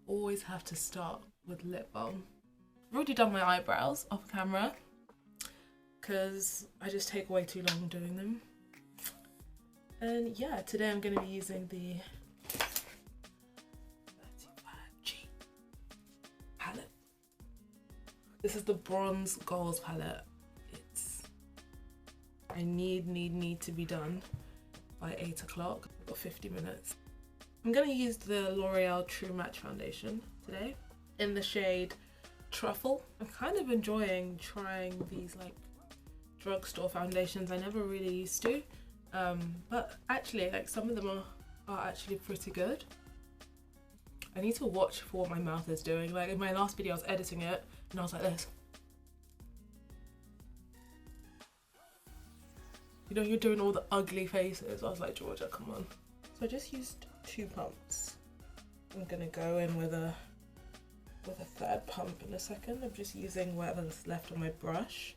always have to start with lip balm. I've already done my eyebrows off camera because I just take way too long doing them. And yeah, today I'm going to be using the 35G palette. This is the Bronze Goals palette. I need to be done by 8 o'clock. I've got 50 minutes. I'm gonna use the L'Oreal True Match foundation today in the shade Truffle. I'm kind of enjoying trying these like drugstore foundations. I never really used to, but actually like some of them are actually pretty good. I need to watch for what my mouth is doing. Like in my last video I was editing it and I was like this. You know, you're doing all the ugly faces. I was like, Georgia, come on. So I just used 2 pumps. I'm gonna go in with a third pump in a second. I'm just using whatever's left on my brush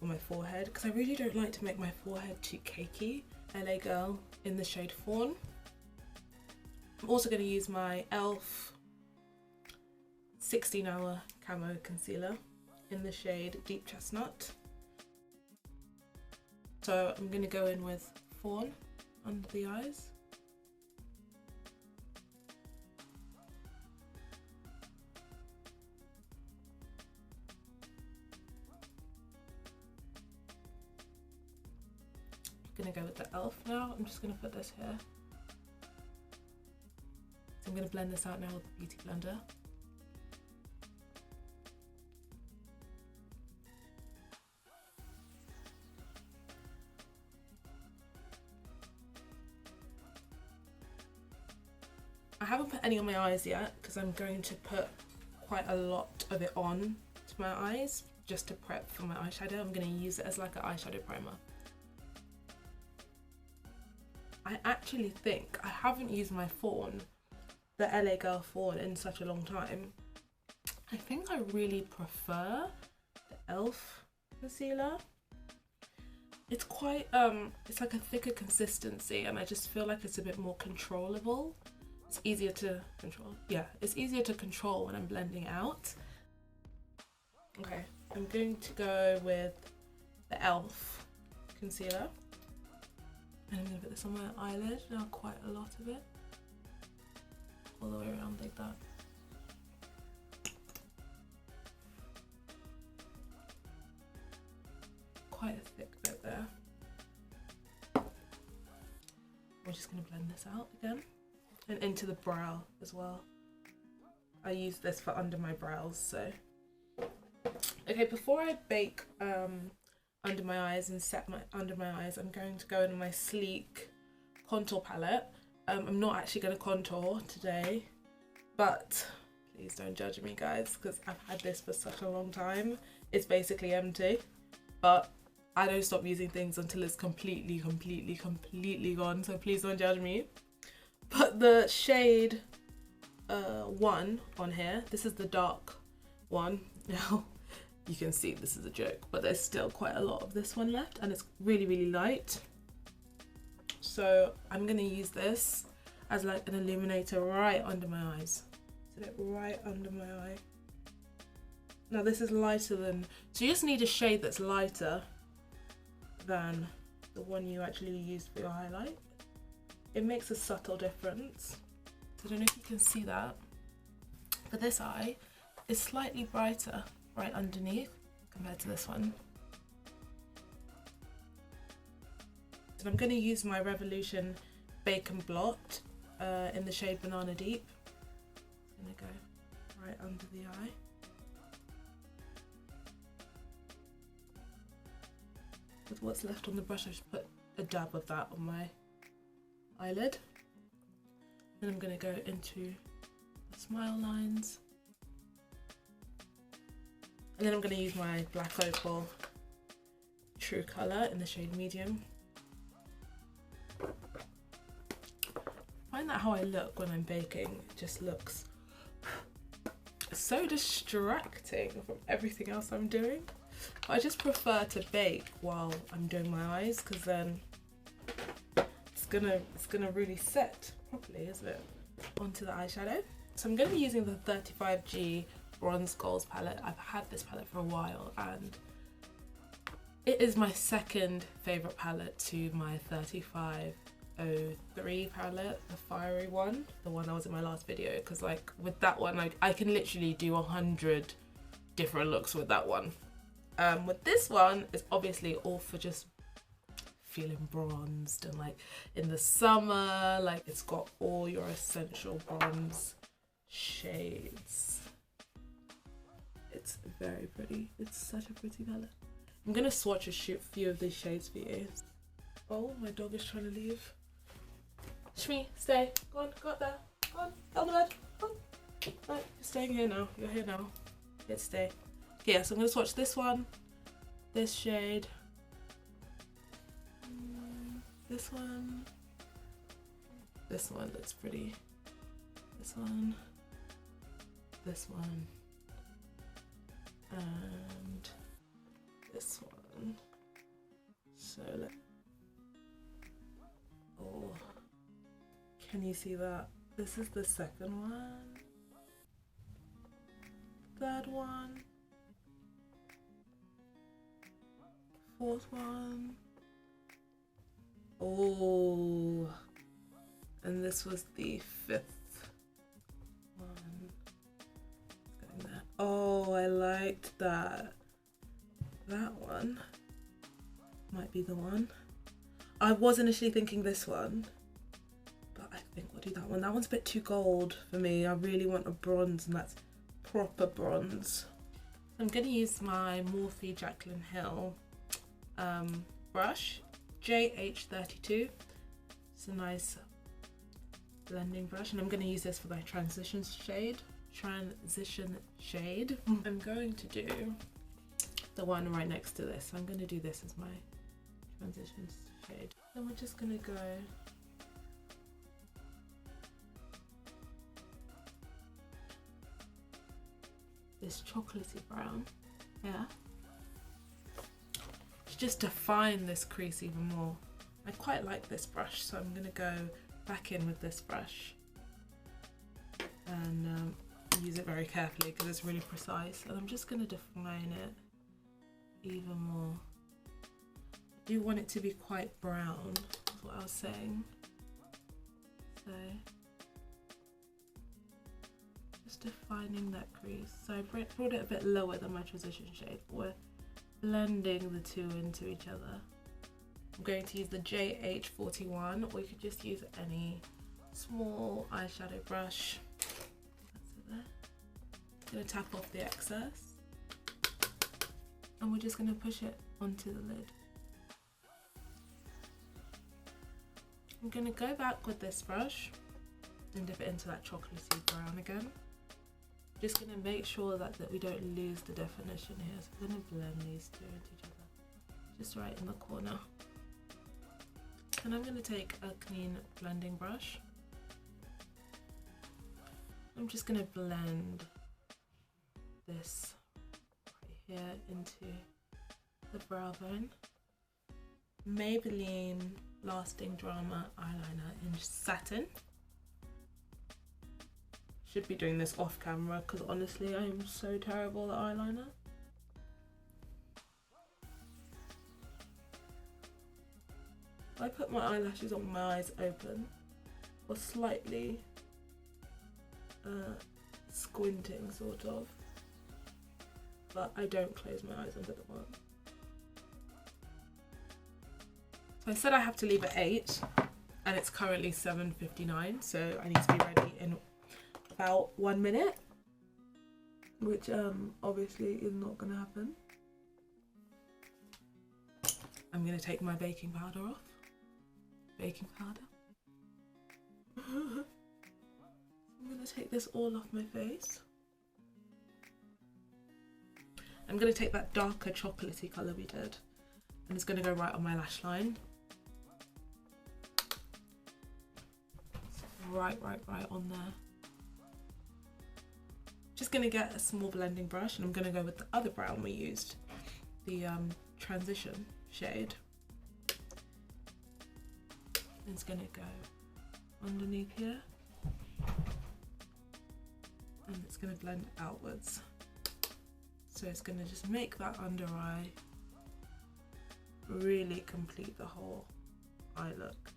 on my forehead because I really don't like to make my forehead too cakey. LA Girl in the shade Fawn. I'm also gonna use my e.l.f. 16-hour camo concealer in the shade Deep Chestnut. So I'm going to go in with Fawn under the eyes. I'm going to go with the e.l.f. now. I'm just going to put this here. So I'm going to blend this out now with the Beauty Blender. I haven't put any on my eyes yet because I'm going to put quite a lot of it on to my eyes just to prep for my eyeshadow. I'm going to use it as like an eyeshadow primer. I actually think I haven't used my Fawn, the LA Girl Fawn, in such a long time. I think I really prefer the e.l.f. concealer. It's quite, it's like a thicker consistency and I just feel like it's a bit more controllable. It's easier to control. Yeah, it's easier to control when I'm blending out. Okay, I'm going to go with the e.l.f. concealer. And I'm going to put this on my eyelid, now quite a lot of it. All the way around like that. Quite a thick bit there. We're just going to blend this out again. And into the brow as well. I use this for under my brows, so. Okay, before I bake under my eyes and set my under my eyes, I'm going to go in my sleek contour palette. I'm not actually going to contour today, but please don't judge me guys, because I've had this for such a long time. It's basically empty, but I don't stop using things until it's completely gone, so please don't judge me. But the shade 1 on here, this is the dark one. Now you can see this is a joke, but there's still quite a lot of this one left and it's really light. So I'm gonna use this as like an illuminator right under my eyes. Set it right under my eye. Now this is lighter than, so you just need a shade that's lighter than the one you actually used for your highlight. It makes a subtle difference. So I don't know if you can see that, but this eye is slightly brighter right underneath compared to this one. So I'm going to use my Revolution Bacon Blot in the shade Banana Deep. I'm going to go right under the eye. With what's left on the brush, I just put a dab of that on my eyelid. Then I'm going to go into the smile lines. And then I'm going to use my black Opal True Colour in the shade Medium. I find that how I look when I'm baking, it just looks so distracting from everything else I'm doing. I just prefer to bake while I'm doing my eyes, because then it's gonna really set properly, isn't it, onto the eyeshadow. So I'm going to be using the 35G Bronze Goals palette. I've had this palette for a while and it is my second favourite palette to my 3503 palette, the fiery one, the one that was in my last video, because like with that one I can literally do 100 different looks with that one. With this one, it's obviously all for just feeling bronzed and like in the summer, like it's got all your essential bronze shades. It's very pretty. It's such a pretty palette. I'm gonna swatch a few of these shades for you. Oh, my dog is trying to leave. Shmi, stay. Go on, go up there. Go on, on the bed. Go on. Right, you're staying here now. You're here now. Let's stay. Okay, yeah, so I'm gonna swatch this one, this shade, this one looks pretty, this one, and this one. So oh, can you see that? This is the second one, third one, fourth one. Oh, and this was the fifth one. Going there. Oh, I liked that. That one might be the one. I was initially thinking this one, but I think we'll do that one. That one's a bit too gold for me. I really want a bronze, and that's proper bronze. I'm going to use my Morphe Jaclyn Hill brush, JH32. It's a nice blending brush, and I'm going to use this for my transition shade. I'm going to do the one right next to this. I'm going to do this as my transition shade. Then we're just going to go this chocolatey brown, yeah, to just define this crease even more. I quite like this brush, so I'm going to go back in with this brush and use it very carefully because it's really precise, and I'm just going to define it even more. I do want it to be quite brown, is what I was saying. So just defining that crease. So I brought it a bit lower than my transition shade, but we're blending the two into each other. I'm going to use the JH41, or you could just use any small eyeshadow brush. That's it there. I'm going to tap off the excess, and we're just going to push it onto the lid. I'm going to go back with this brush and dip it into that chocolatey brown again. Just going to make sure that we don't lose the definition here. So I'm going to blend these two into each other, just right in the corner. And I'm going to take a clean blending brush. I'm just going to blend this right here into the brow bone. Maybelline Lasting Drama eyeliner in Satin. Should be doing this off camera because honestly I am so terrible at eyeliner. I put my eyelashes on my eyes open or slightly squinting sort of, but I don't close my eyes under the one. So I said I have to leave at 8 and it's currently 7:59, so I need to be ready in about 1 minute, which obviously is not going to happen. I'm going to take my baking powder off. Baking powder. I'm going to take this all off my face. I'm going to take that darker chocolatey colour we did, and it's going to go right on my lash line. Right on there. Just going to get a small blending brush, and I'm going to go with the other brown we used, the transition shade. It's going to go underneath here. and it's going to blend outwards. So it's going to just make that under eye really complete the whole eye look.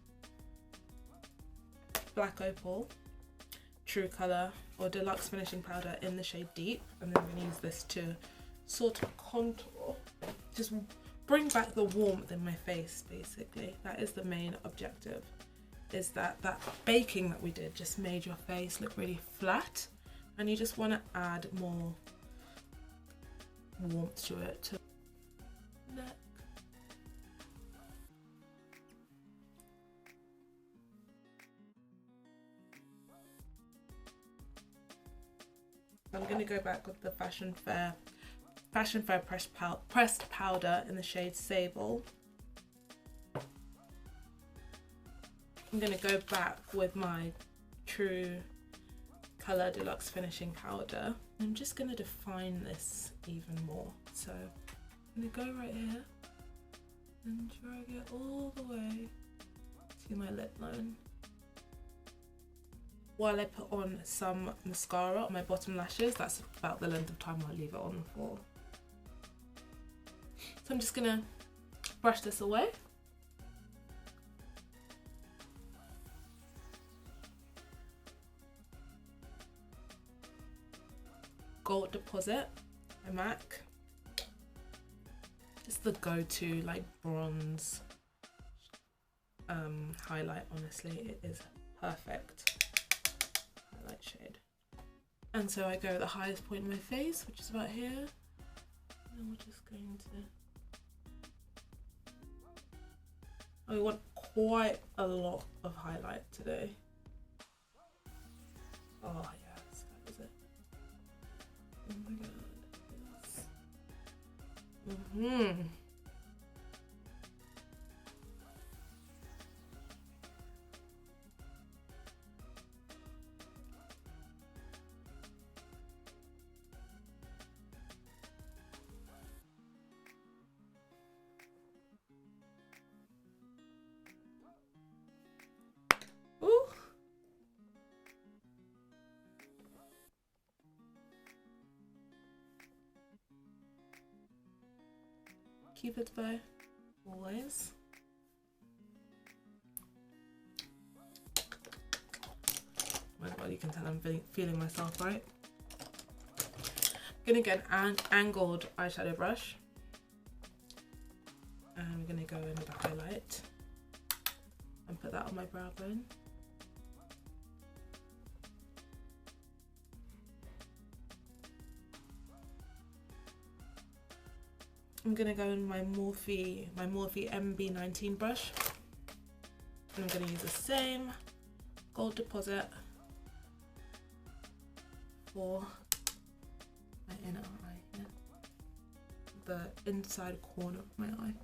Black Opal, True Colour or Deluxe Finishing Powder in the shade Deep, and then I'm going to use this to sort of contour, just bring back the warmth in my face basically. That is the main objective, is that baking that we did just made your face look really flat, and you just want to add more warmth to it. To neck. I'm going to go back with the Fashion Fair pressed powder in the shade Sable. I'm going to go back with my True Colour Deluxe Finishing Powder. I'm just going to define this even more. So I'm going to go right here and drag it all the way to my lip line. While I put on some mascara on my bottom lashes, that's about the length of time I'll leave it on for. So I'm just gonna brush this away. Gold Deposit by MAC. It's the go-to like bronze highlight, honestly. It is perfect. Light shade. And so I go at the highest point in my face, which is about here, and then we're just going to, I want quite a lot of highlight today. Oh yes, that is it. Oh my god, yes. Cupid's bow, always. My God, you can tell I'm feeling myself, right? I'm gonna get an angled eyeshadow brush, and I'm gonna go in with a highlight and put that on my brow bone. I'm gonna go in my Morphe MB19 brush, and I'm gonna use the same Gold Deposit for my inner eye here, the inside corner of my eye.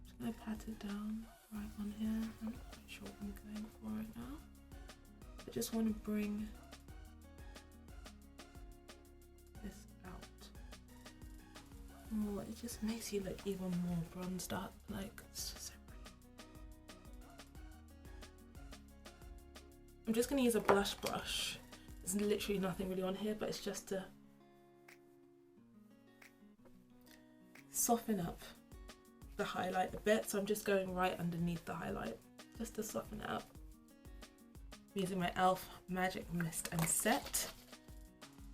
Just gonna pat it down right on here. I'm not quite sure what I'm going for right now. I just want to bring this out. Oh, it just makes you look even more bronzed up. Like, it's just so pretty. I'm just going to use a blush brush. There's literally nothing really on here, but it's just to soften up the highlight a bit. So I'm just going right underneath the highlight just to soften it up. I'm using my e.l.f. Magic Mist and Set.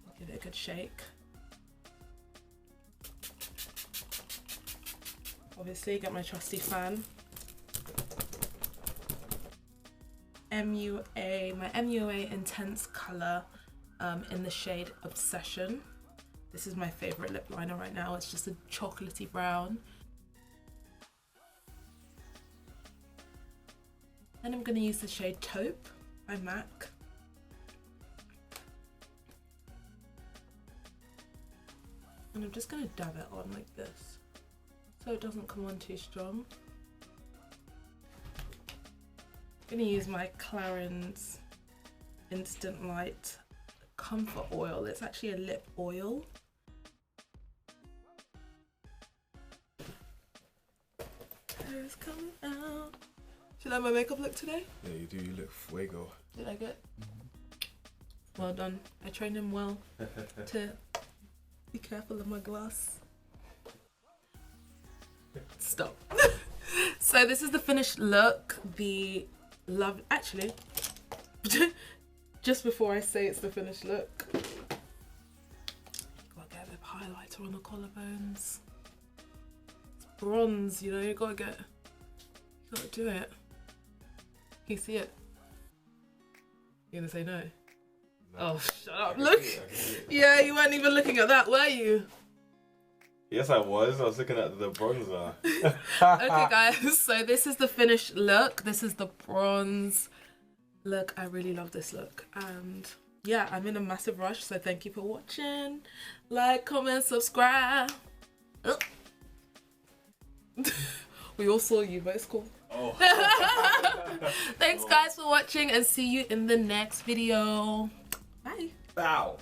I'll give it a good shake. Obviously, get my trusty fan. My MUA Intense Colour in the shade Obsession. This is my favourite lip liner right now. It's just a chocolatey brown. And I'm going to use the shade Taupe by MAC. And I'm just going to dab it on like this, so it doesn't come on too strong. I'm going to use my Clarins Instant Light Comfort Oil. It's actually a lip oil. Hair's coming out. Do you like my makeup look today? Yeah, you do. You look fuego. Did I like it? Well done. I trained him well to be careful of my glass. Stop. So this is the finished look. Actually, just before I say it's the finished look, gotta get a bit of highlighter on the collarbones. It's bronze, you know, you gotta do it. Can you see it? You gonna say no? No. Oh, shut up. Look. Yeah, you weren't even looking at that, were you? Yes, I was. I was looking at the bronzer. Okay, guys. So this is the finished look. This is the bronze look. I really love this look. And yeah, I'm in a massive rush. So thank you for watching. Like, comment, subscribe. We all saw you, but it's cool. Oh. Thanks, guys, for watching. And see you in the next video. Bye. Bow.